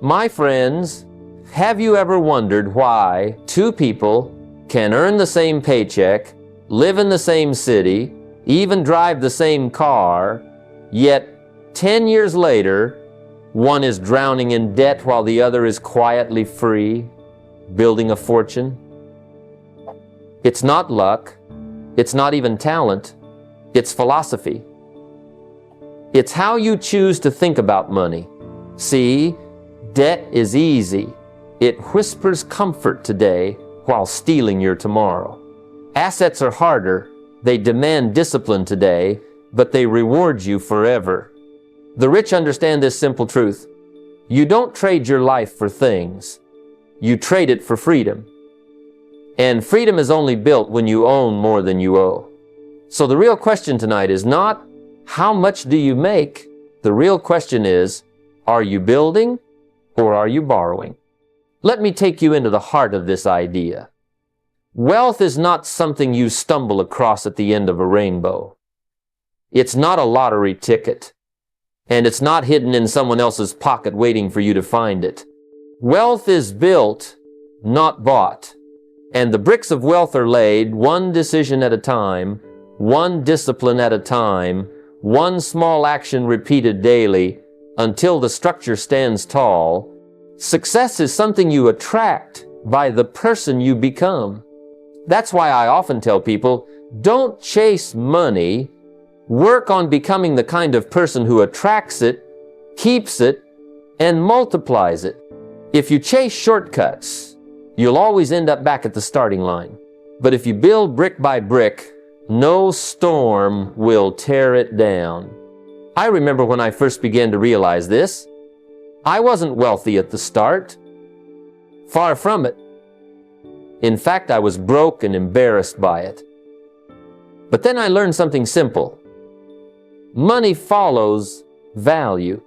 My friends, have you ever wondered why two people can earn the same paycheck, live in the same city, even drive the same car, yet 10 years later, one is drowning in debt while the other is quietly free, building a fortune? It's not luck. It's not even talent. It's philosophy. It's how you choose to think about money. See, debt is easy. It whispers comfort today while stealing your tomorrow. Assets are harder. They demand discipline today, but they reward you forever. The rich understand this simple truth. You don't trade your life for things. You trade it for freedom. And freedom is only built when you own more than you owe. So the real question tonight is not, how much do you make? The real question is, are you building or are you borrowing? Let me take you into the heart of this idea. Wealth is not something you stumble across at the end of a rainbow. It's not a lottery ticket, and it's not hidden in someone else's pocket waiting for you to find it. Wealth is built, not bought, and the bricks of wealth are laid one decision at a time, one discipline at a time, one small action repeated daily until the structure stands tall. Success is something you attract by the person you become. That's why I often tell people, don't chase money. Work on becoming the kind of person who attracts it, keeps it, and multiplies it. If you chase shortcuts, you'll always end up back at the starting line. But if you build brick by brick, no storm will tear it down. I remember when I first began to realize this. I wasn't wealthy at the start. Far from it. In fact, I was broke and embarrassed by it. But then I learned something simple. Money follows value,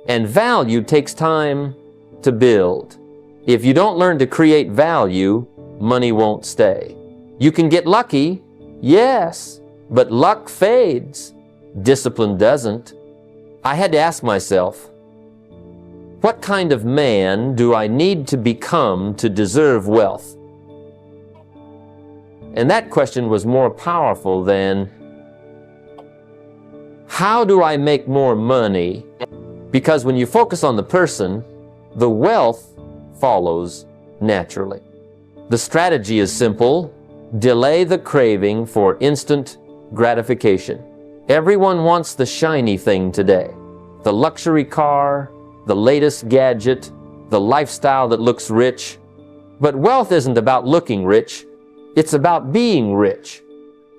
and value takes time to build. If you don't learn to create value, money won't stay. You can get lucky, yes, but luck fades. Discipline doesn't. I had to ask myself, what kind of man do I need to become to deserve wealth? And that question was more powerful than, how do I make more money? Because when you focus on the person, the wealth follows naturally. The strategy is simple. Delay the craving for instant gratification. Everyone wants the shiny thing today. The luxury car, the latest gadget, the lifestyle that looks rich. But wealth isn't about looking rich. It's about being rich.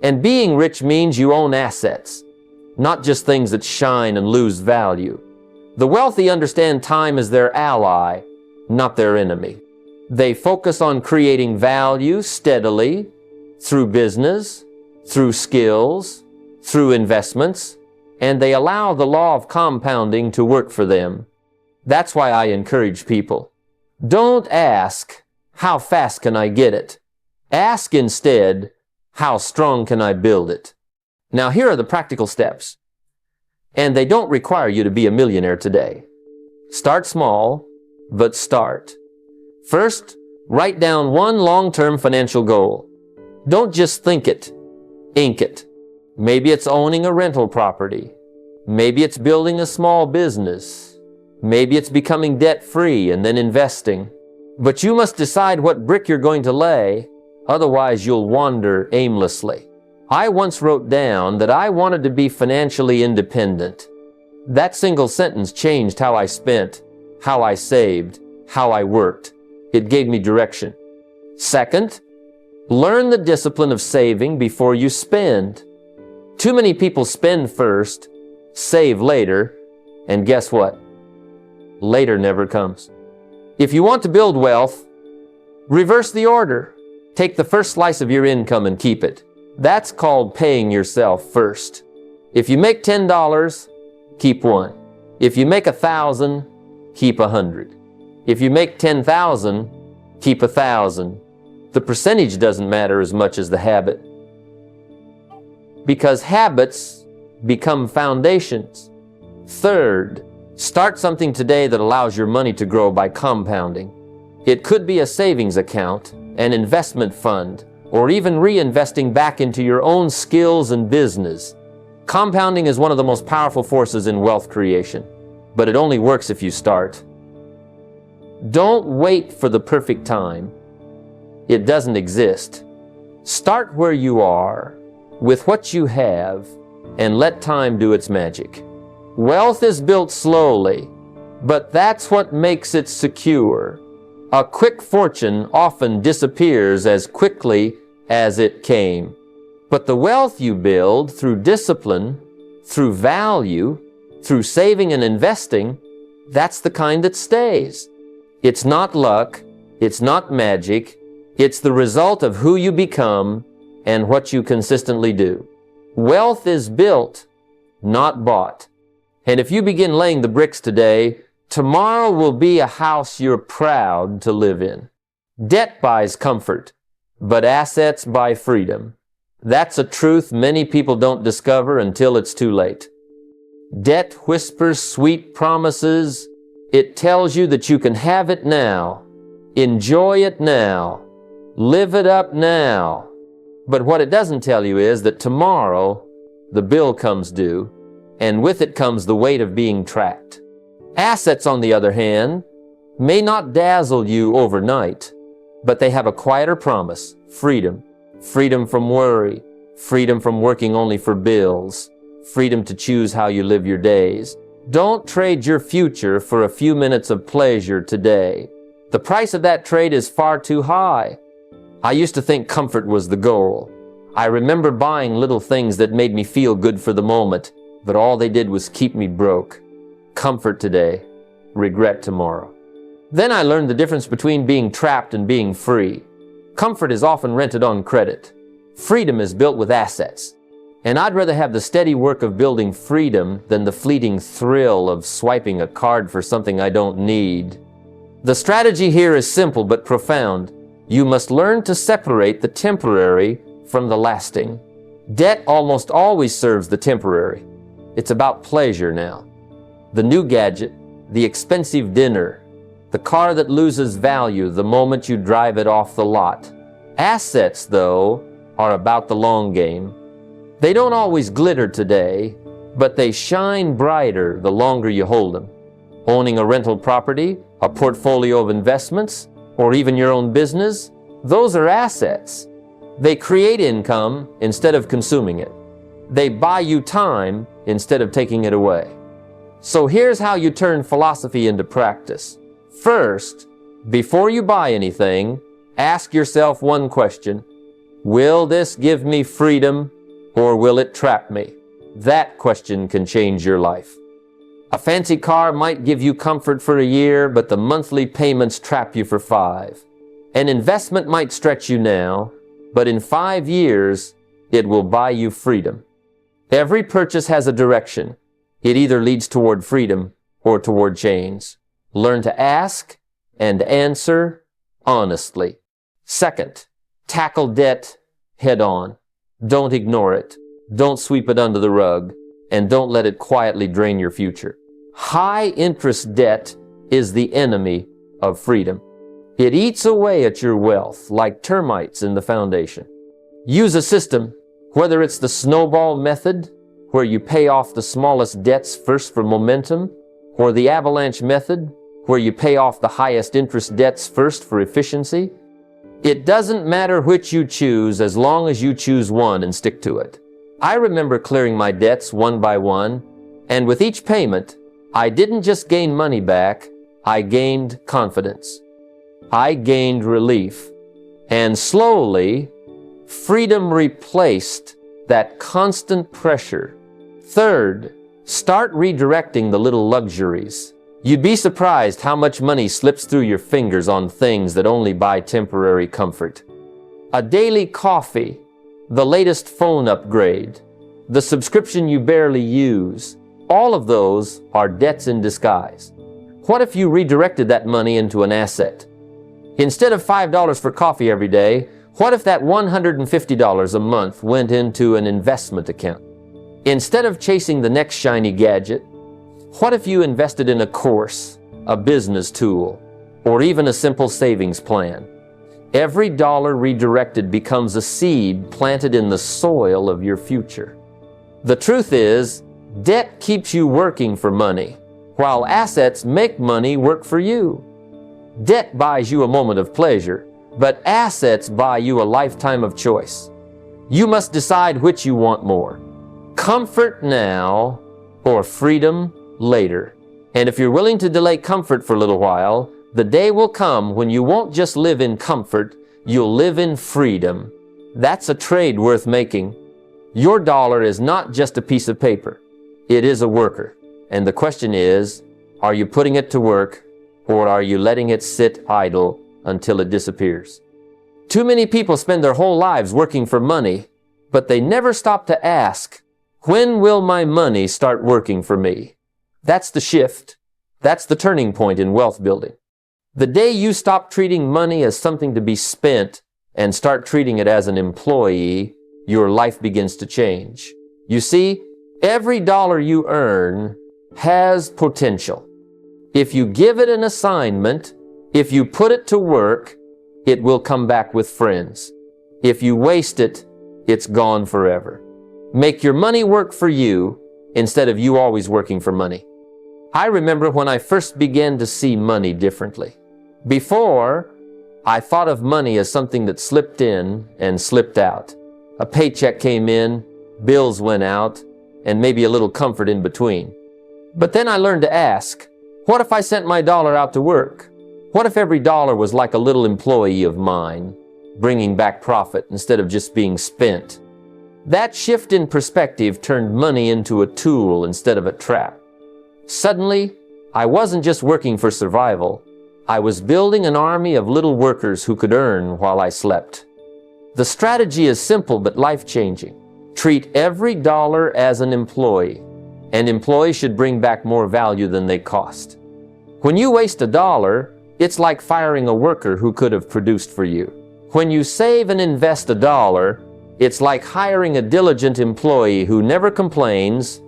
And being rich means you own assets, not just things that shine and lose value. The wealthy understand time as their ally, not their enemy. They focus on creating value steadily through business, through skills, through investments, and they allow the law of compounding to work for them. That's why I encourage people. Don't ask, how fast can I get it? Ask instead, how strong can I build it? Now here are the practical steps. And they don't require you to be a millionaire today. Start small, but start. First, write down one long-term financial goal. Don't just think it, ink it. Maybe it's owning a rental property. Maybe it's building a small business. Maybe it's becoming debt-free and then investing. But you must decide what brick you're going to lay, otherwise you'll wander aimlessly. I once wrote down that I wanted to be financially independent. That single sentence changed how I spent, how I saved, how I worked. It gave me direction. Second, learn the discipline of saving before you spend. Too many people spend first, save later, and guess what? Later never comes. If you want to build wealth, reverse the order. Take the first slice of your income and keep it. That's called paying yourself first. If you make $10, keep $1. If you make 1,000, keep 100. If you make 10,000, keep 1,000. The percentage doesn't matter as much as the habit. Because habits become foundations. Third, Start something today that allows your money to grow by compounding. It could be a savings account, an investment fund, or even reinvesting back into your own skills and business. Compounding is one of the most powerful forces in wealth creation, but it only works if you start. Don't wait for the perfect time. It doesn't exist. Start where you are, with what you have, and let time do its magic. Wealth is built slowly, but that's what makes it secure. A quick fortune often disappears as quickly as it came. But the wealth you build through discipline, through value, through saving and investing, that's the kind that stays. It's not luck, it's not magic, it's the result of who you become and what you consistently do. Wealth is built, not bought. And if you begin laying the bricks today, tomorrow will be a house you're proud to live in. Debt buys comfort, but assets buy freedom. That's a truth many people don't discover until it's too late. Debt whispers sweet promises. It tells you that you can have it now, enjoy it now, live it up now. But what it doesn't tell you is that tomorrow the bill comes due, and with it comes the weight of being trapped. Assets, on the other hand, may not dazzle you overnight, but they have a quieter promise: freedom. Freedom from worry, freedom from working only for bills, freedom to choose how you live your days. Don't trade your future for a few minutes of pleasure today. The price of that trade is far too high. I used to think comfort was the goal. I remember buying little things that made me feel good for the moment, but all they did was keep me broke. Comfort today, regret tomorrow. Then I learned the difference between being trapped and being free. Comfort is often rented on credit. Freedom is built with assets. And I'd rather have the steady work of building freedom than the fleeting thrill of swiping a card for something I don't need. The strategy here is simple but profound. You must learn to separate the temporary from the lasting. Debt almost always serves the temporary. It's about pleasure now. The new gadget, the expensive dinner, the car that loses value the moment you drive it off the lot. Assets, though, are about the long game. They don't always glitter today, but they shine brighter the longer you hold them. Owning a rental property, a portfolio of investments, or even your own business, those are assets. They create income instead of consuming it. They buy you time instead of taking it away. So here's how you turn philosophy into practice. First, before you buy anything, ask yourself one question: will this give me freedom or will it trap me? That question can change your life. A fancy car might give you comfort for a year, but the monthly payments trap you for 5. An investment might stretch you now, but in 5 years, it will buy you freedom. Every purchase has a direction. It either leads toward freedom or toward chains. Learn to ask and answer honestly. Second, tackle debt head on. Don't ignore it. Don't sweep it under the rug. And don't let it quietly drain your future. High interest debt is the enemy of freedom. It eats away at your wealth like termites in the foundation. Use a system, whether it's the snowball method, where you pay off the smallest debts first for momentum, or the avalanche method, where you pay off the highest interest debts first for efficiency. It doesn't matter which you choose as long as you choose one and stick to it. I remember clearing my debts one by one, and with each payment, I didn't just gain money back, I gained confidence. I gained relief. And slowly, freedom replaced that constant pressure. Third, start redirecting the little luxuries. You'd be surprised how much money slips through your fingers on things that only buy temporary comfort. A daily coffee, the latest phone upgrade, the subscription you barely use, all of those are debts in disguise. What if you redirected that money into an asset? Instead of $5 for coffee every day, what if that $150 a month went into an investment account? Instead of chasing the next shiny gadget, What if you invested in a course, a business tool, or even a simple savings plan? Every dollar redirected becomes a seed planted in the soil of your future. The truth is, debt keeps you working for money, while assets make money work for you. Debt buys you a moment of pleasure, but assets buy you a lifetime of choice. You must decide which you want more: comfort now or freedom later. And if you're willing to delay comfort for a little while, the day will come when you won't just live in comfort, you'll live in freedom. That's a trade worth making. Your dollar is not just a piece of paper. It is a worker. And the question is, are you putting it to work, or are you letting it sit idle until it disappears? Too many people spend their whole lives working for money, but they never stop to ask, when will my money start working for me? That's the shift. That's the turning point in wealth building. The day you stop treating money as something to be spent and start treating it as an employee, your life begins to change. You see, every dollar you earn has potential. If you give it an assignment, if you put it to work, it will come back with friends. If you waste it, it's gone forever. Make your money work for you instead of you always working for money. I remember when I first began to see money differently. Before, I thought of money as something that slipped in and slipped out. A paycheck came in, bills went out, and maybe a little comfort in between. But then I learned to ask, what if I sent my dollar out to work? What if every dollar was like a little employee of mine, bringing back profit instead of just being spent? That shift in perspective turned money into a tool instead of a trap. Suddenly, I wasn't just working for survival. I was building an army of little workers who could earn while I slept. The strategy is simple but life-changing. Treat every dollar as an employee. An employee should bring back more value than they cost. When you waste a dollar, it's like firing a worker who could have produced for you. When you save and invest a dollar, it's like hiring a diligent employee who never complains,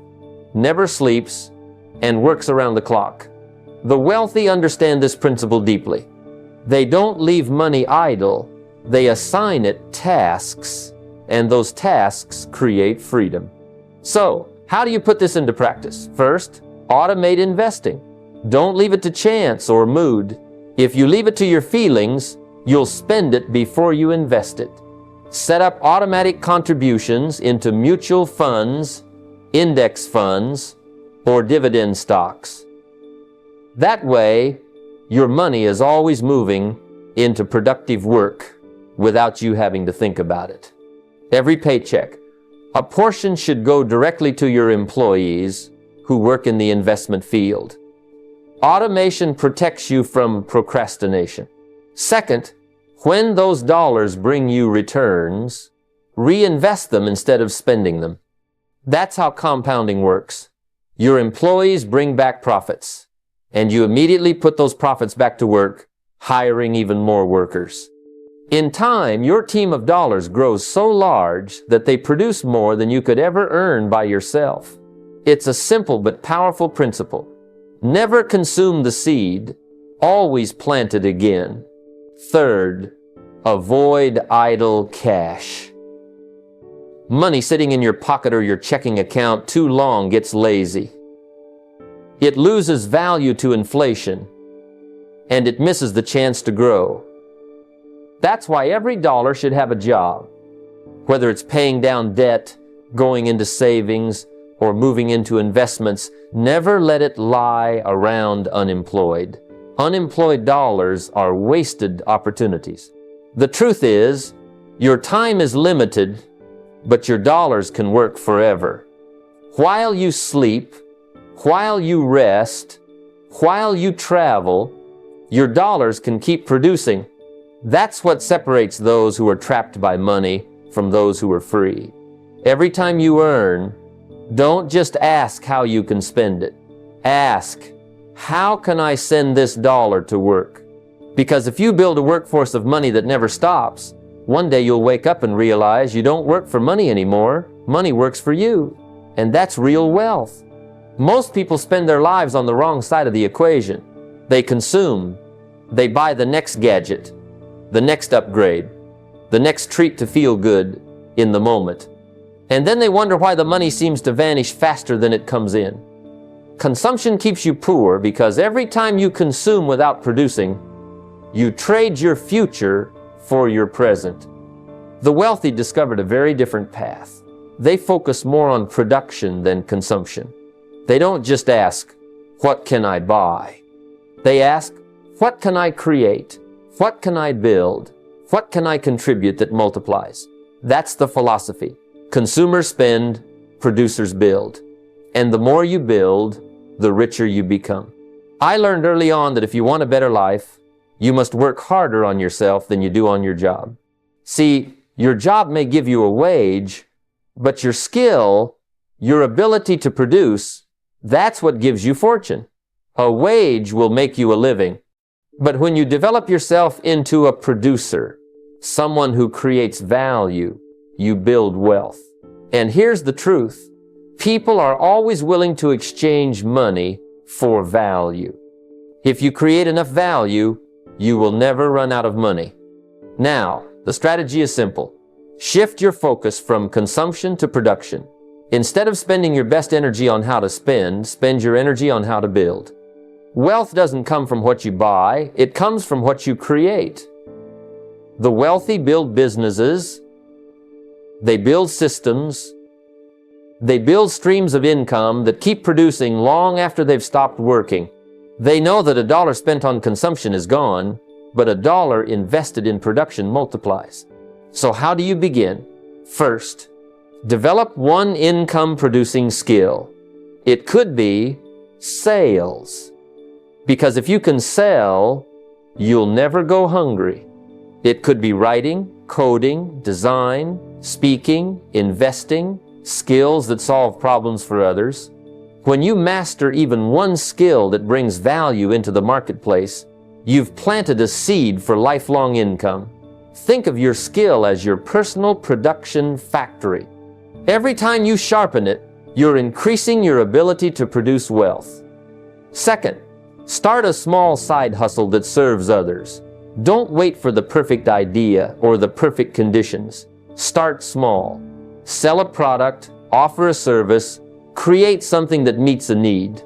never sleeps, and works around the clock. The wealthy understand this principle deeply. They don't leave money idle. They assign it tasks, and those tasks create freedom. So, how do you put this into practice? First, automate investing. Don't leave it to chance or mood. If you leave it to your feelings, you'll spend it before you invest it. Set up automatic contributions into mutual funds, index funds, or dividend stocks. That way, your money is always moving into productive work without you having to think about it. Every paycheck, a portion should go directly to your employees who work in the investment field. Automation protects you from procrastination. Second, when those dollars bring you returns, reinvest them instead of spending them. That's how compounding works. Your employees bring back profits, and you immediately put those profits back to work, hiring even more workers. In time, your team of dollars grows so large that they produce more than you could ever earn by yourself. It's a simple but powerful principle. Never consume the seed, always plant it again. Third, avoid idle cash. Money sitting in your pocket or your checking account too long gets lazy. It loses value to inflation, and it misses the chance to grow. That's why every dollar should have a job. Whether it's paying down debt, going into savings, or moving into investments, never let it lie around unemployed. Unemployed dollars are wasted opportunities. The truth is, your time is limited, but your dollars can work forever. While you sleep, while you rest, while you travel, your dollars can keep producing. That's what separates those who are trapped by money from those who are free. Every time you earn, don't just ask how you can spend it. Ask, how can I send this dollar to work? Because if you build a workforce of money that never stops, one day you'll wake up and realize you don't work for money anymore. Money works for you. And that's real wealth. Most people spend their lives on the wrong side of the equation. They consume. They buy the next gadget, the next upgrade, the next treat to feel good in the moment. And then they wonder why the money seems to vanish faster than it comes in. Consumption keeps you poor because every time you consume without producing, you trade your future for your present. The wealthy discovered a very different path. They focus more on production than consumption. They don't just ask, what can I buy? They ask, what can I create? What can I build? What can I contribute that multiplies? That's the philosophy. Consumers spend, producers build. And the more you build, the richer you become. I learned early on that if you want a better life, you must work harder on yourself than you do on your job. See, your job may give you a wage, but your skill, your ability to produce, that's what gives you fortune. A wage will make you a living. But when you develop yourself into a producer, someone who creates value, you build wealth. And here's the truth. People are always willing to exchange money for value. If you create enough value, you will never run out of money. Now, the strategy is simple. Shift your focus from consumption to production. Instead of spending your best energy on how to spend your energy on how to build. Wealth doesn't come from what you buy, it comes from what you create. The wealthy build businesses, they build systems, they build streams of income that keep producing long after they've stopped working. They know that $1 spent on consumption is gone, but $1 invested in production multiplies. So how do you begin? First, develop one income-producing skill. It could be sales. Because if you can sell, you'll never go hungry. It could be writing, coding, design, speaking, investing, skills that solve problems for others. When you master even one skill that brings value into the marketplace, you've planted a seed for lifelong income. Think of your skill as your personal production factory. Every time you sharpen it, you're increasing your ability to produce wealth. Second, start a small side hustle that serves others. Don't wait for the perfect idea or the perfect conditions. Start small. Sell a product, offer a service, create something that meets a need.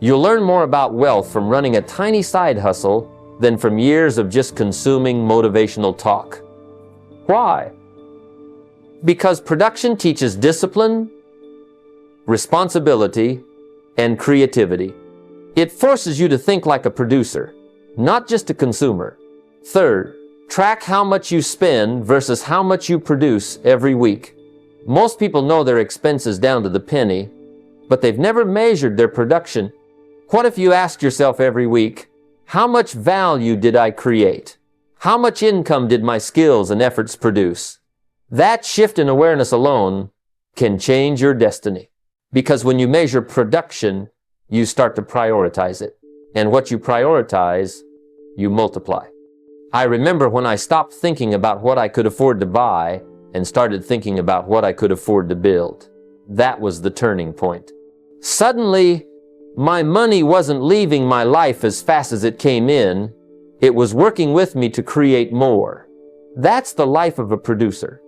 You'll learn more about wealth from running a tiny side hustle than from years of just consuming motivational talk. Why? Because production teaches discipline, responsibility, and creativity. It forces you to think like a producer, not just a consumer. Third, track how much you spend versus how much you produce every week. Most people know their expenses down to the penny, but they've never measured their production. What if you ask yourself every week, how much value did I create? How much income did my skills and efforts produce? That shift in awareness alone can change your destiny. Because when you measure production, you start to prioritize it. And what you prioritize, you multiply. I remember when I stopped thinking about what I could afford to buy and started thinking about what I could afford to build. That was the turning point. Suddenly, my money wasn't leaving my life as fast as it came in. It was working with me to create more. That's the life of a producer.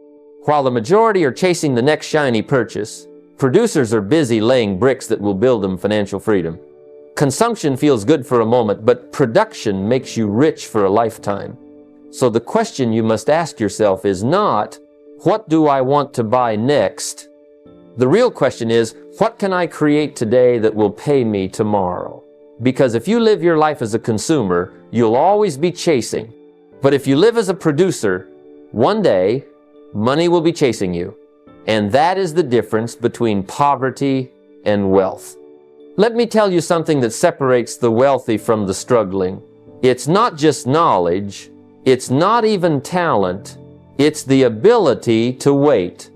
While the majority are chasing the next shiny purchase, producers are busy laying bricks that will build them financial freedom. Consumption feels good for a moment, but production makes you rich for a lifetime. So the question you must ask yourself is not, what do I want to buy next? The real question is, what can I create today that will pay me tomorrow? Because if you live your life as a consumer, you'll always be chasing. But if you live as a producer, one day, money will be chasing you. And that is the difference between poverty and wealth. Let me tell you something that separates the wealthy from the struggling. It's not just knowledge, it's not even talent, it's the ability to wait.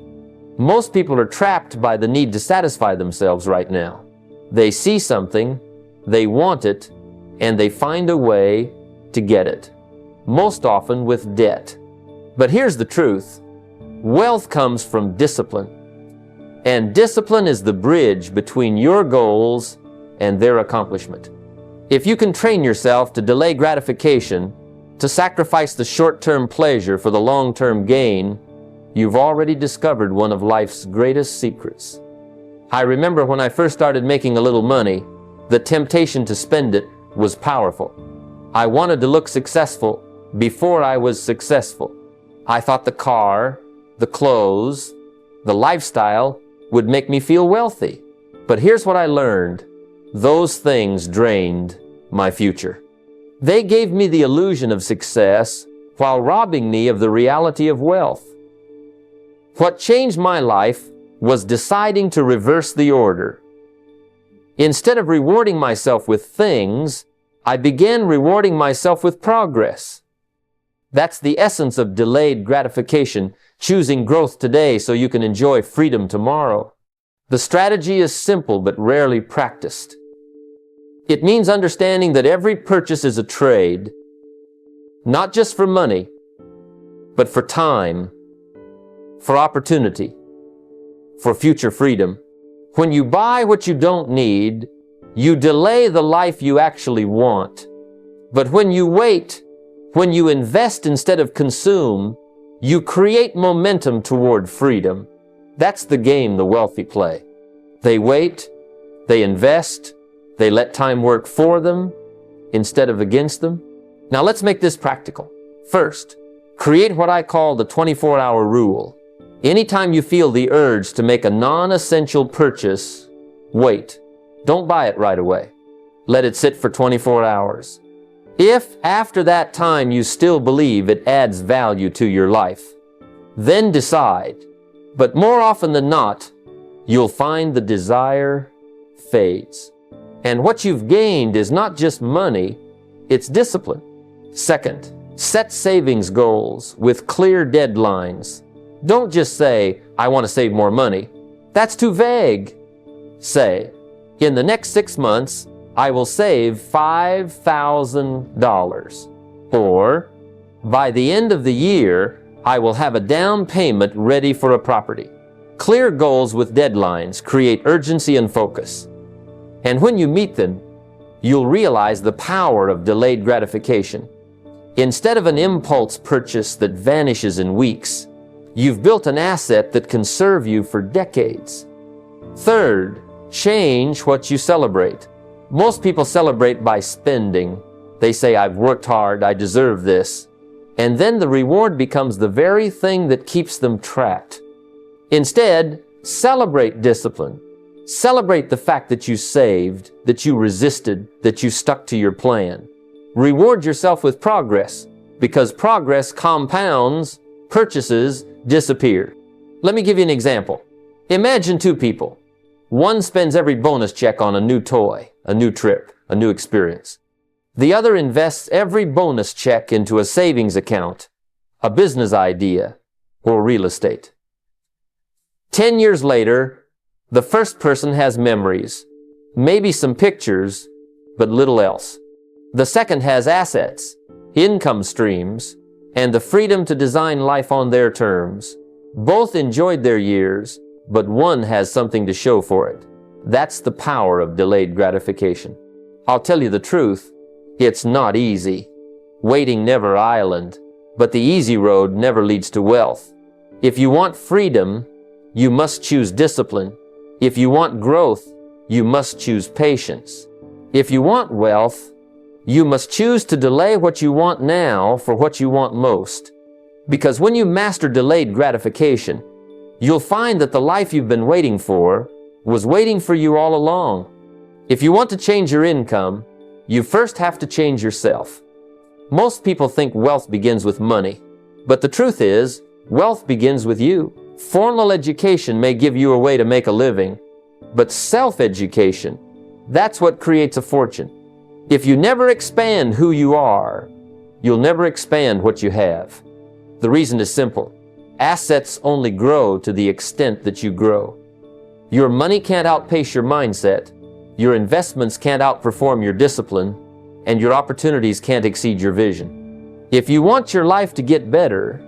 Most people are trapped by the need to satisfy themselves right now. They see something, they want it, and they find a way to get it. Most often with debt. But here's the truth. Wealth comes from discipline. And discipline is the bridge between your goals and their accomplishment. If you can train yourself to delay gratification, to sacrifice the short-term pleasure for the long-term gain, you've already discovered one of life's greatest secrets. I remember when I first started making a little money, the temptation to spend it was powerful. I wanted to look successful before I was successful. I thought the car, the clothes, the lifestyle would make me feel wealthy. But here's what I learned. Those things drained my future. They gave me the illusion of success while robbing me of the reality of wealth. What changed my life was deciding to reverse the order. Instead of rewarding myself with things, I began rewarding myself with progress. That's the essence of delayed gratification, choosing growth today so you can enjoy freedom tomorrow. The strategy is simple but rarely practiced. It means understanding that every purchase is a trade, not just for money, but for time, for opportunity, for future freedom. When you buy what you don't need, you delay the life you actually want. But when you wait, when you invest instead of consume, you create momentum toward freedom. That's the game the wealthy play. They wait, they invest, they let time work for them instead of against them. Now let's make this practical. First, create what I call the 24-hour rule. Anytime you feel the urge to make a non-essential purchase, wait. Don't buy it right away. Let it sit for 24 hours. If after that time you still believe it adds value to your life, then decide. But more often than not, you'll find the desire fades. And what you've gained is not just money, it's discipline. Second, set savings goals with clear deadlines. Don't just say, I want to save more money. That's too vague. Say, in the next 6 months, I will save $5,000. Or, by the end of the year, I will have a down payment ready for a property. Clear goals with deadlines create urgency and focus. And when you meet them, you'll realize the power of delayed gratification. Instead of an impulse purchase that vanishes in weeks, you've built an asset that can serve you for decades. Third, change what you celebrate. Most people celebrate by spending. They say, I've worked hard, I deserve this. And then the reward becomes the very thing that keeps them trapped. Instead, celebrate discipline. Celebrate the fact that you saved, that you resisted, that you stuck to your plan. Reward yourself with progress, because progress compounds, purchases disappear. Let me give you an example. Imagine two people. One spends every bonus check on a new toy, a new trip, a new experience. The other invests every bonus check into a savings account, a business idea, or real estate. 10 years later, the first person has memories, maybe some pictures, but little else. The second has assets, income streams, and the freedom to design life on their terms. Both enjoyed their years, but one has something to show for it. That's the power of delayed gratification. I'll tell you the truth, it's not easy. Waiting never island, but the easy road never leads to wealth. If you want freedom, you must choose discipline. If you want growth, you must choose patience. If you want wealth, you must choose to delay what you want now for what you want most. Because when you master delayed gratification, you'll find that the life you've been waiting for was waiting for you all along. If you want to change your income, you first have to change yourself. Most people think wealth begins with money, but the truth is, wealth begins with you. Formal education may give you a way to make a living, but self-education, that's what creates a fortune. If you never expand who you are, you'll never expand what you have. The reason is simple. Assets only grow to the extent that you grow. Your money can't outpace your mindset, your investments can't outperform your discipline, and your opportunities can't exceed your vision. If you want your life to get better,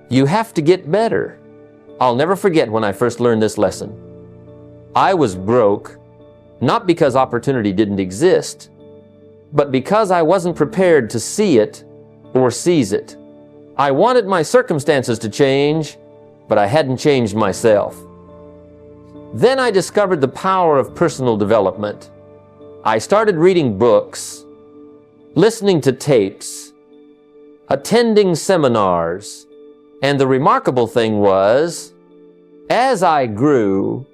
you have to get better. I'll never forget when I first learned this lesson. I was broke, not because opportunity didn't exist, but because I wasn't prepared to see it or seize it. I wanted my circumstances to change, but I hadn't changed myself. Then I discovered the power of personal development. I started reading books, listening to tapes, attending seminars, and the remarkable thing was, as I grew,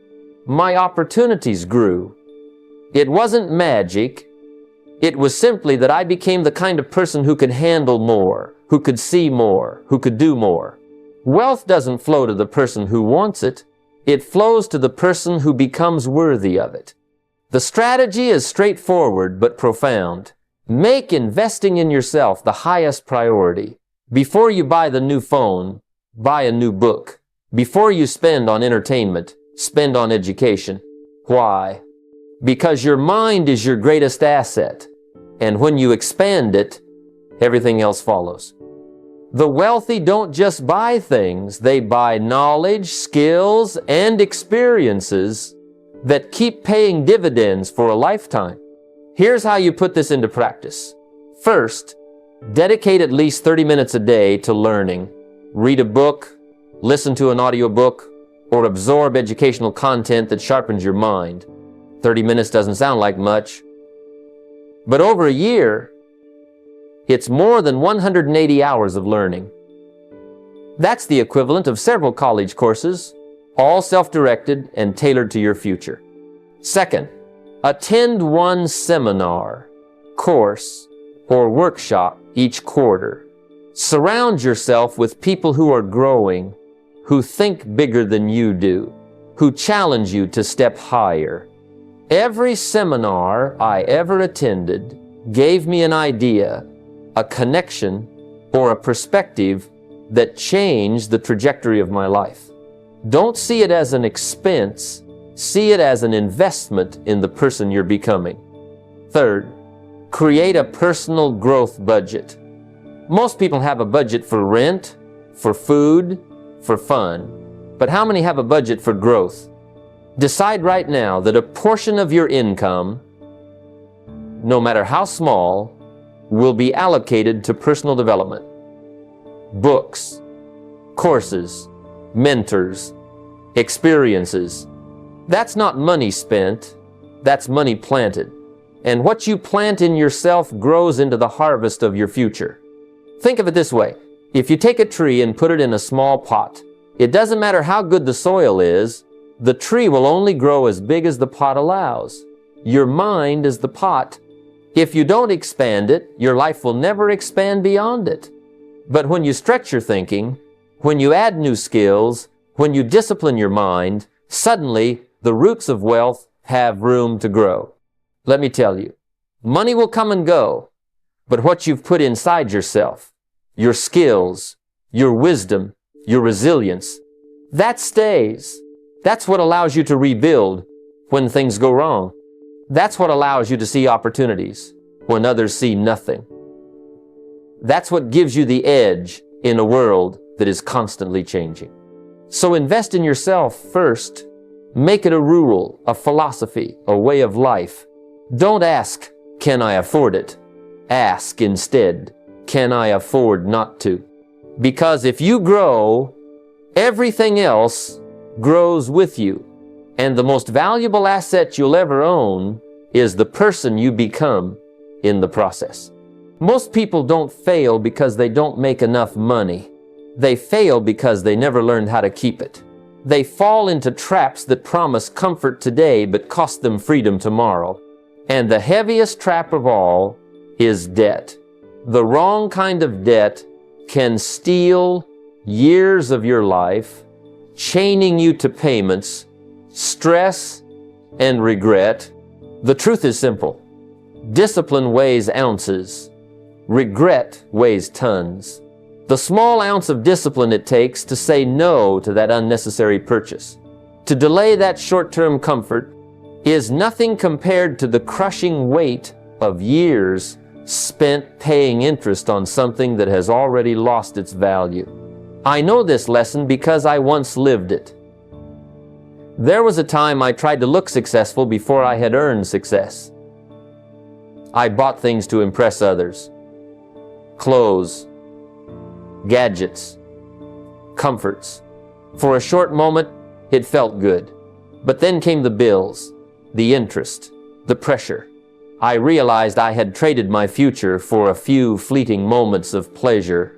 my opportunities grew. It wasn't magic. It was simply that I became the kind of person who could handle more, who could see more, who could do more. Wealth doesn't flow to the person who wants it. It flows to the person who becomes worthy of it. The strategy is straightforward but profound. Make investing in yourself the highest priority. Before you buy the new phone, buy a new book. Before you spend on entertainment, spend on education. Why? Because your mind is your greatest asset, and when you expand it, everything else follows. The wealthy don't just buy things, they buy knowledge, skills, and experiences that keep paying dividends for a lifetime. Here's how you put this into practice. First, dedicate at least 30 minutes a day to learning. Read a book, listen to an audiobook, or absorb educational content that sharpens your mind. 30 minutes doesn't sound like much, but over a year, it's more than 180 hours of learning. That's the equivalent of several college courses, all self-directed and tailored to your future. Second, attend one seminar, course, or workshop each quarter. Surround yourself with people who are growing, who think bigger than you do, who challenge you to step higher. Every seminar I ever attended gave me an idea, a connection, or a perspective that changed the trajectory of my life. Don't see it as an expense, see it as an investment in the person you're becoming. Third, create a personal growth budget. Most people have a budget for rent, for food, for fun, but how many have a budget for growth? Decide right now that a portion of your income, no matter how small, will be allocated to personal development. Books, courses, mentors, experiences. That's not money spent, that's money planted. And what you plant in yourself grows into the harvest of your future. Think of it this way. If you take a tree and put it in a small pot, it doesn't matter how good the soil is, the tree will only grow as big as the pot allows. Your mind is the pot. If you don't expand it, your life will never expand beyond it. But when you stretch your thinking, when you add new skills, when you discipline your mind, suddenly the roots of wealth have room to grow. Let me tell you, money will come and go, but what you've put inside yourself, your skills, your wisdom, your resilience, that stays. That's what allows you to rebuild when things go wrong. That's what allows you to see opportunities when others see nothing. That's what gives you the edge in a world that is constantly changing. So invest in yourself first. Make it a rule, a philosophy, a way of life. Don't ask, can I afford it? Ask instead, can I afford not to? Because if you grow, everything else grows with you. And the most valuable asset you'll ever own is the person you become in the process. Most people don't fail because they don't make enough money. They fail because they never learned how to keep it. They fall into traps that promise comfort today but cost them freedom tomorrow. And the heaviest trap of all is debt. The wrong kind of debt can steal years of your life, chaining you to payments, stress, and regret. The truth is simple. Discipline weighs ounces. Regret weighs tons. The small ounce of discipline it takes to say no to that unnecessary purchase, to delay that short-term comfort, is nothing compared to the crushing weight of years spent paying interest on something that has already lost its value. I know this lesson because I once lived it. There was a time I tried to look successful before I had earned success. I bought things to impress others. Clothes, gadgets, comforts. For a short moment, it felt good. But then came the bills, the interest, the pressure. I realized I had traded my future for a few fleeting moments of pleasure.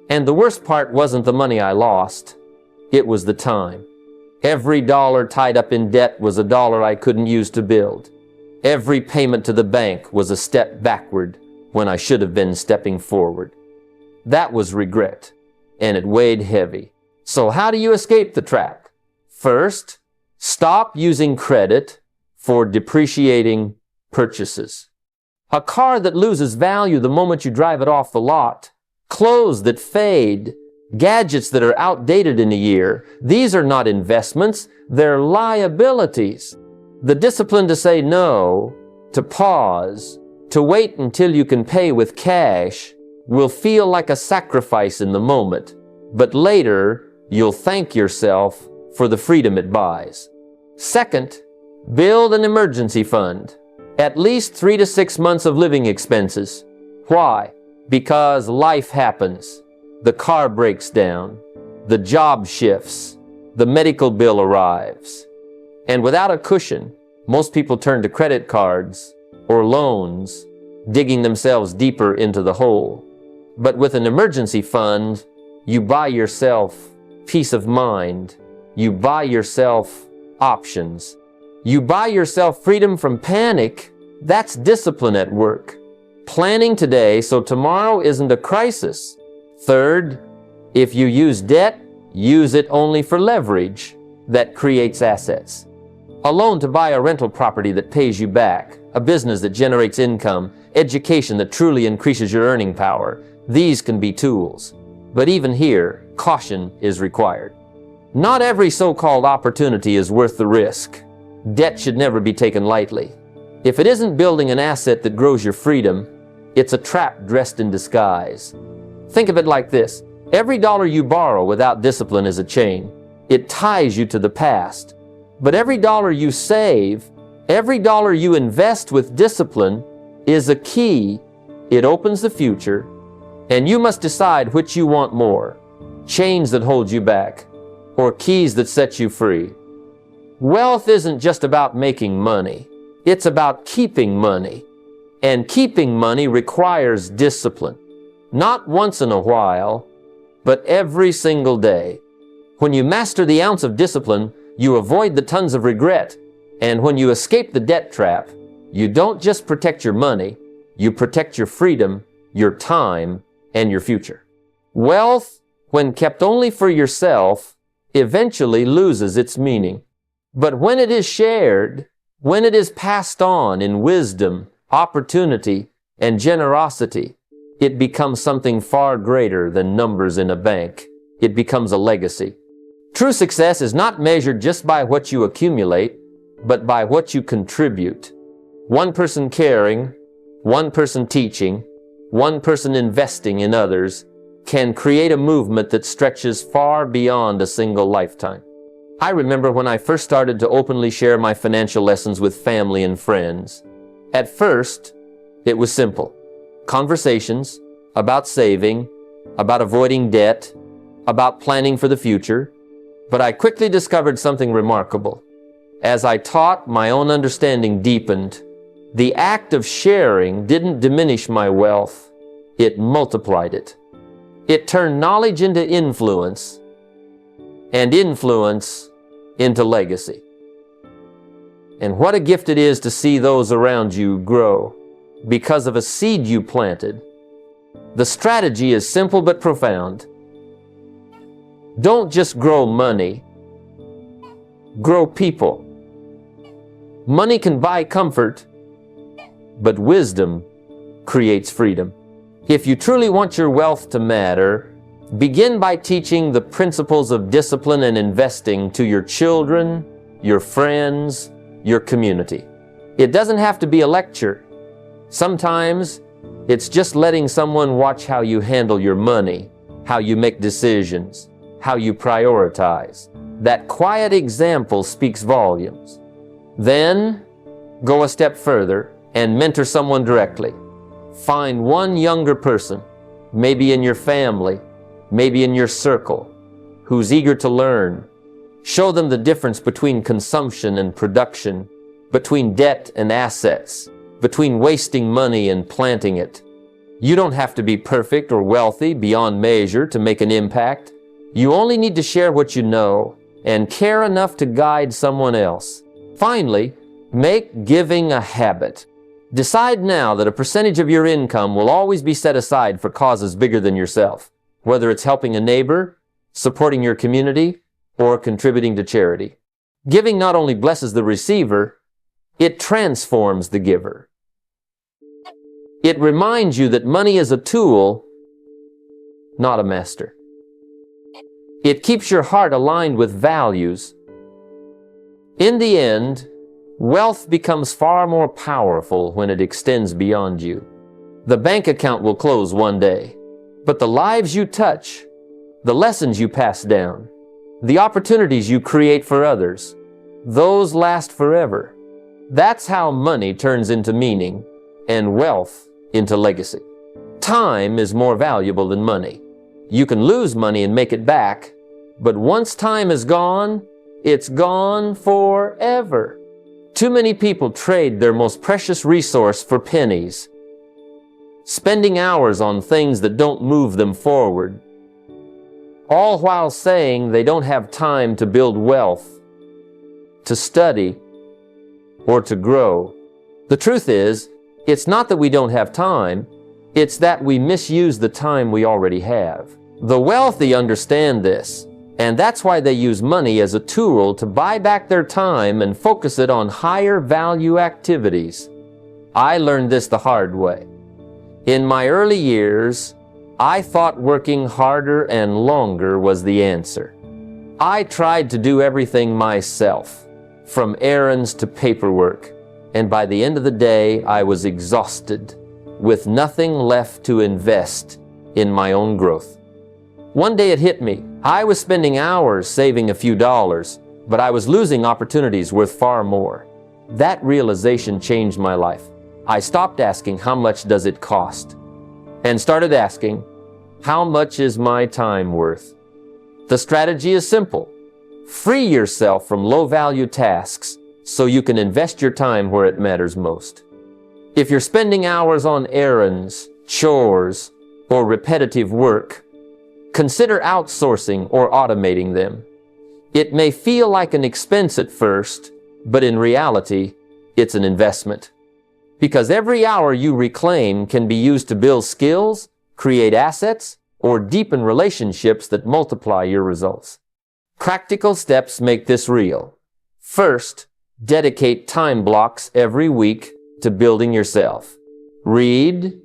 And the worst part wasn't the money I lost. It was the time. Every dollar tied up in debt was a dollar I couldn't use to build. Every payment to the bank was a step backward when I should have been stepping forward. That was regret, and it weighed heavy. So how do you escape the trap? First, stop using credit for depreciating purchases. A car that loses value the moment you drive it off the lot, clothes that fade, gadgets that are outdated in a year, these are not investments, they're liabilities. The discipline to say no, to pause, to wait until you can pay with cash will feel like a sacrifice in the moment, but later you'll thank yourself for the freedom it buys. Second, build an emergency fund. At least 3 to 6 months of living expenses. Why? Because life happens. The car breaks down. The job shifts. The medical bill arrives. And without a cushion, most people turn to credit cards or loans, digging themselves deeper into the hole. But with an emergency fund, you buy yourself peace of mind. You buy yourself options. You buy yourself freedom from panic. That's discipline at work. Planning today so tomorrow isn't a crisis. Third, if you use debt, use it only for leverage that creates assets. A loan to buy a rental property that pays you back, a business that generates income, education that truly increases your earning power. These can be tools. But even here, caution is required. Not every so-called opportunity is worth the risk. Debt should never be taken lightly. If it isn't building an asset that grows your freedom, it's a trap dressed in disguise. Think of it like this. Every dollar you borrow without discipline is a chain. It ties you to the past. But every dollar you save, every dollar you invest with discipline is a key. It opens the future, and you must decide which you want more. Chains that hold you back, or keys that set you free. Wealth isn't just about making money. It's about keeping money. And keeping money requires discipline. Not once in a while, but every single day. When you master the ounce of discipline, you avoid the tons of regret. And when you escape the debt trap, you don't just protect your money, you protect your freedom, your time, and your future. Wealth, when kept only for yourself, eventually loses its meaning. But when it is shared, when it is passed on in wisdom, opportunity, and generosity, it becomes something far greater than numbers in a bank. It becomes a legacy. True success is not measured just by what you accumulate, but by what you contribute. One person caring, one person teaching, one person investing in others can create a movement that stretches far beyond a single lifetime. I remember when I first started to openly share my financial lessons with family and friends. At first, it was simple. Conversations about saving, about avoiding debt, about planning for the future. But I quickly discovered something remarkable. As I taught, my own understanding deepened. The act of sharing didn't diminish my wealth. It multiplied it. It turned knowledge into influence, and influence into legacy. And what a gift it is to see those around you grow because of a seed you planted. The strategy is simple but profound. Don't just grow money, grow people. Money can buy comfort, but wisdom creates freedom. If you truly want your wealth to matter, begin by teaching the principles of discipline and investing to your children, your friends, your community. It doesn't have to be a lecture. Sometimes it's just letting someone watch how you handle your money, how you make decisions, how you prioritize. That quiet example speaks volumes. Then, go a step further and mentor someone directly. Find one younger person, maybe in your family, maybe in your circle, who's eager to learn. Show them the difference between consumption and production, between debt and assets, between wasting money and planting it. You don't have to be perfect or wealthy beyond measure to make an impact. You only need to share what you know and care enough to guide someone else. Finally, make giving a habit. Decide now that a percentage of your income will always be set aside for causes bigger than yourself, whether it's helping a neighbor, supporting your community, or contributing to charity. Giving not only blesses the receiver, it transforms the giver. It reminds you that money is a tool, not a master. It keeps your heart aligned with values. In the end, wealth becomes far more powerful when it extends beyond you. The bank account will close one day, but the lives you touch, the lessons you pass down, the opportunities you create for others, those last forever. That's how money turns into meaning and wealth into legacy. Time is more valuable than money. You can lose money and make it back, but once time is gone, it's gone forever. Too many people trade their most precious resource for pennies, spending hours on things that don't move them forward, all while saying they don't have time to build wealth, to study, or to grow. The truth is, it's not that we don't have time, it's that we misuse the time we already have. The wealthy understand this, and that's why they use money as a tool to buy back their time and focus it on higher value activities. I learned this the hard way. In my early years, I thought working harder and longer was the answer. I tried to do everything myself, from errands to paperwork, and by the end of the day, I was exhausted, with nothing left to invest in my own growth. One day it hit me. I was spending hours saving a few dollars, but I was losing opportunities worth far more. That realization changed my life. I stopped asking, how much does it cost? And started asking, how much is my time worth? The strategy is simple. Free yourself from low-value tasks so you can invest your time where it matters most. If you're spending hours on errands, chores, or repetitive work, consider outsourcing or automating them. It may feel like an expense at first, but in reality, it's an investment. Because every hour you reclaim can be used to build skills, create assets, or deepen relationships that multiply your results. Practical steps make this real. First, dedicate time blocks every week to building yourself. Read,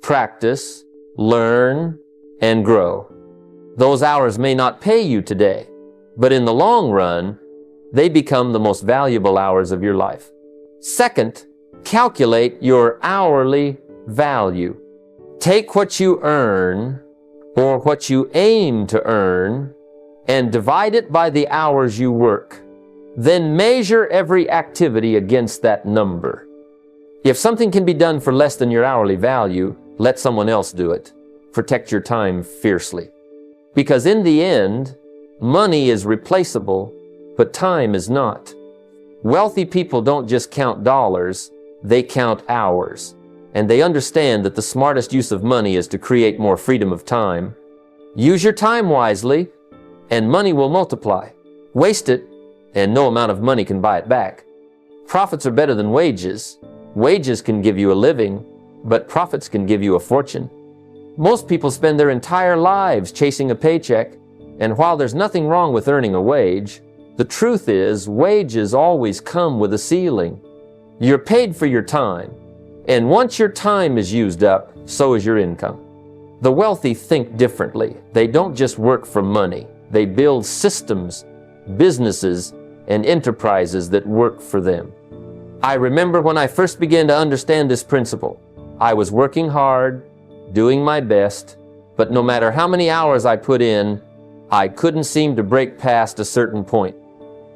practice, learn, and grow. Those hours may not pay you today, but in the long run, they become the most valuable hours of your life. Second, calculate your hourly value. Take what you earn or what you aim to earn and divide it by the hours you work. Then measure every activity against that number. If something can be done for less than your hourly value, let someone else do it. Protect your time fiercely. Because in the end, money is replaceable, but time is not. Wealthy people don't just count dollars, they count hours. And they understand that the smartest use of money is to create more freedom of time. Use your time wisely, and money will multiply. Waste it, and no amount of money can buy it back. Profits are better than wages. Wages can give you a living, but profits can give you a fortune. Most people spend their entire lives chasing a paycheck, and while there's nothing wrong with earning a wage, the truth is wages always come with a ceiling. You're paid for your time, and once your time is used up, so is your income. The wealthy think differently. They don't just work for money. They build systems, businesses, and enterprises that work for them. I remember when I first began to understand this principle. I was working hard, doing my best, but no matter how many hours I put in, I couldn't seem to break past a certain point.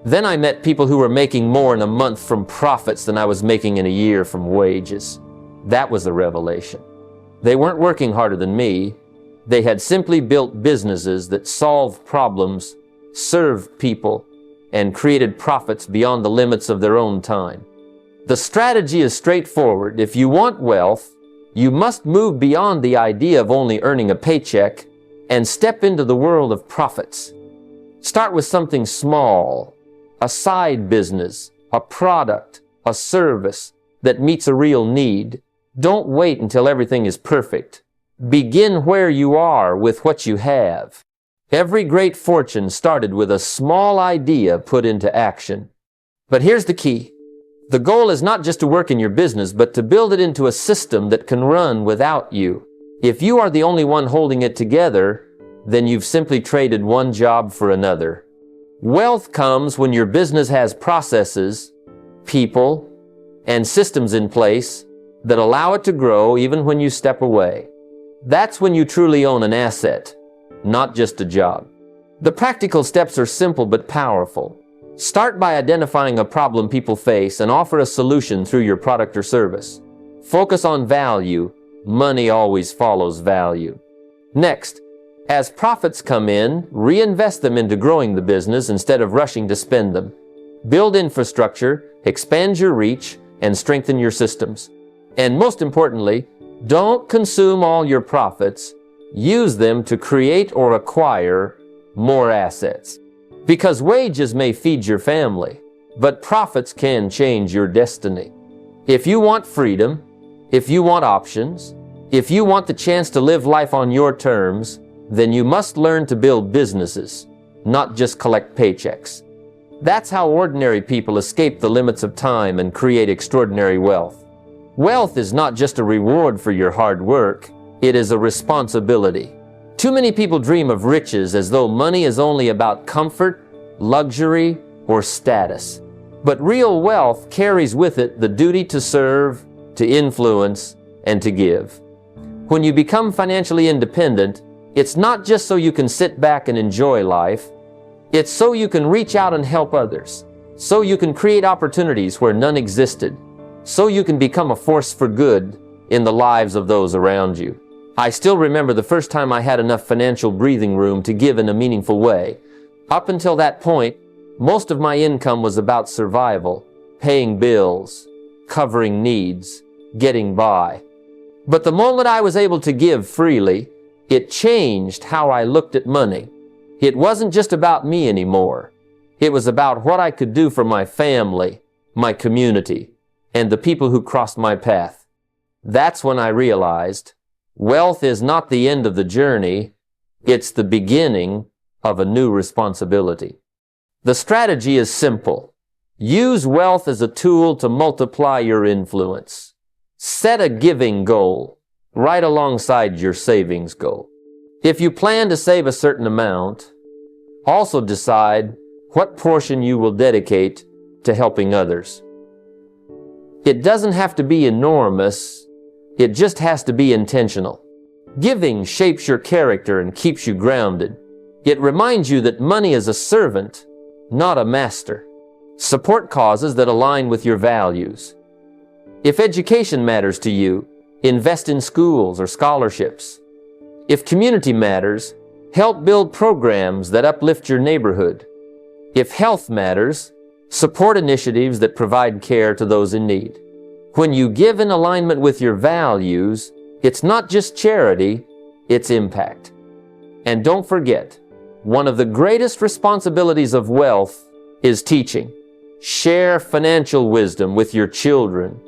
Then I met people who were making more in a month from profits than I was making in a year from wages. That was a revelation. They weren't working harder than me. They had simply built businesses that solved problems, served people, and created profits beyond the limits of their own time. The strategy is straightforward. If you want wealth, you must move beyond the idea of only earning a paycheck and step into the world of profits. Start with something small, a side business, a product, a service that meets a real need. Don't wait until everything is perfect. Begin where you are with what you have. Every great fortune started with a small idea put into action. But here's the key. The goal is not just to work in your business, but to build it into a system that can run without you. If you are the only one holding it together, then you've simply traded one job for another. Wealth comes when your business has processes, people, and systems in place that allow it to grow even when you step away. That's when you truly own an asset, not just a job. The practical steps are simple but powerful. Start by identifying a problem people face and offer a solution through your product or service. Focus on value. Money always follows value. Next, as profits come in, reinvest them into growing the business instead of rushing to spend them. Build infrastructure, expand your reach, and strengthen your systems. And most importantly, don't consume all your profits. Use them to create or acquire more assets. Because wages may feed your family, but profits can change your destiny. If you want freedom, if you want options, if you want the chance to live life on your terms, then you must learn to build businesses, not just collect paychecks. That's how ordinary people escape the limits of time and create extraordinary wealth. Wealth is not just a reward for your hard work, it is a responsibility. Too many people dream of riches as though money is only about comfort, luxury, or status. But real wealth carries with it the duty to serve, to influence, and to give. When you become financially independent, it's not just so you can sit back and enjoy life. It's so you can reach out and help others. So you can create opportunities where none existed. So you can become a force for good in the lives of those around you. I still remember the first time I had enough financial breathing room to give in a meaningful way. Up until that point, most of my income was about survival, paying bills, covering needs, getting by. But the moment I was able to give freely, it changed how I looked at money. It wasn't just about me anymore. It was about what I could do for my family, my community, and the people who crossed my path. That's when I realized wealth is not the end of the journey, it's the beginning of a new responsibility. The strategy is simple. Use wealth as a tool to multiply your influence. Set a giving goal right alongside your savings goal. If you plan to save a certain amount, also decide what portion you will dedicate to helping others. It doesn't have to be enormous, it just has to be intentional. Giving shapes your character and keeps you grounded. It reminds you that money is a servant, not a master. Support causes that align with your values. If education matters to you, invest in schools or scholarships. If community matters, help build programs that uplift your neighborhood. If health matters, support initiatives that provide care to those in need. When you give in alignment with your values, it's not just charity, it's impact. And don't forget, one of the greatest responsibilities of wealth is teaching. Share financial wisdom with your children,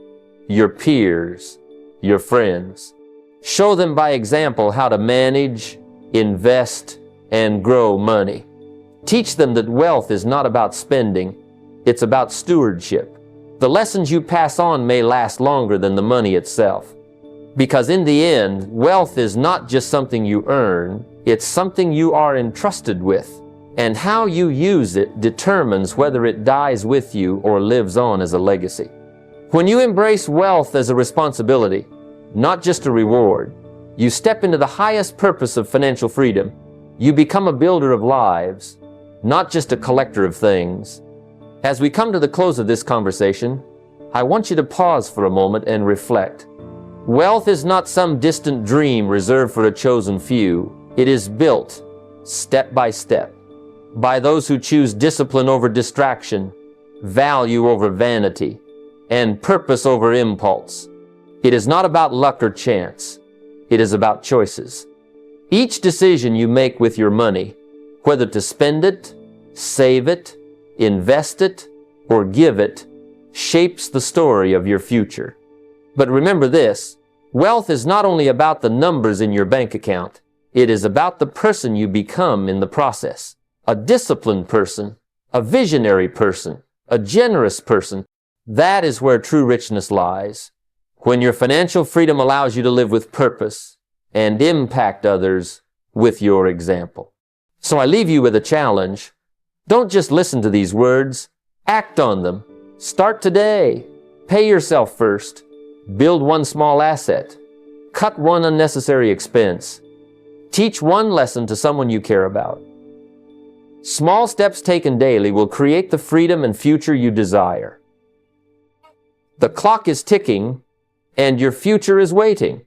your peers, your friends. Show them by example how to manage, invest, and grow money. Teach them that wealth is not about spending, it's about stewardship. The lessons you pass on may last longer than the money itself. Because in the end, wealth is not just something you earn, it's something you are entrusted with. And how you use it determines whether it dies with you or lives on as a legacy. When you embrace wealth as a responsibility, not just a reward, you step into the highest purpose of financial freedom. You become a builder of lives, not just a collector of things. As we come to the close of this conversation, I want you to pause for a moment and reflect. Wealth is not some distant dream reserved for a chosen few. It is built step by step by those who choose discipline over distraction, value over vanity, and purpose over impulse. It is not about luck or chance. It is about choices. Each decision you make with your money, whether to spend it, save it, invest it, or give it, shapes the story of your future. But remember this, wealth is not only about the numbers in your bank account. It is about the person you become in the process. A disciplined person, a visionary person, a generous person. That is where true richness lies. When your financial freedom allows you to live with purpose and impact others with your example. So I leave you with a challenge. Don't just listen to these words. Act on them. Start today. Pay yourself first. Build one small asset. Cut one unnecessary expense. Teach one lesson to someone you care about. Small steps taken daily will create the freedom and future you desire. The clock is ticking, and your future is waiting.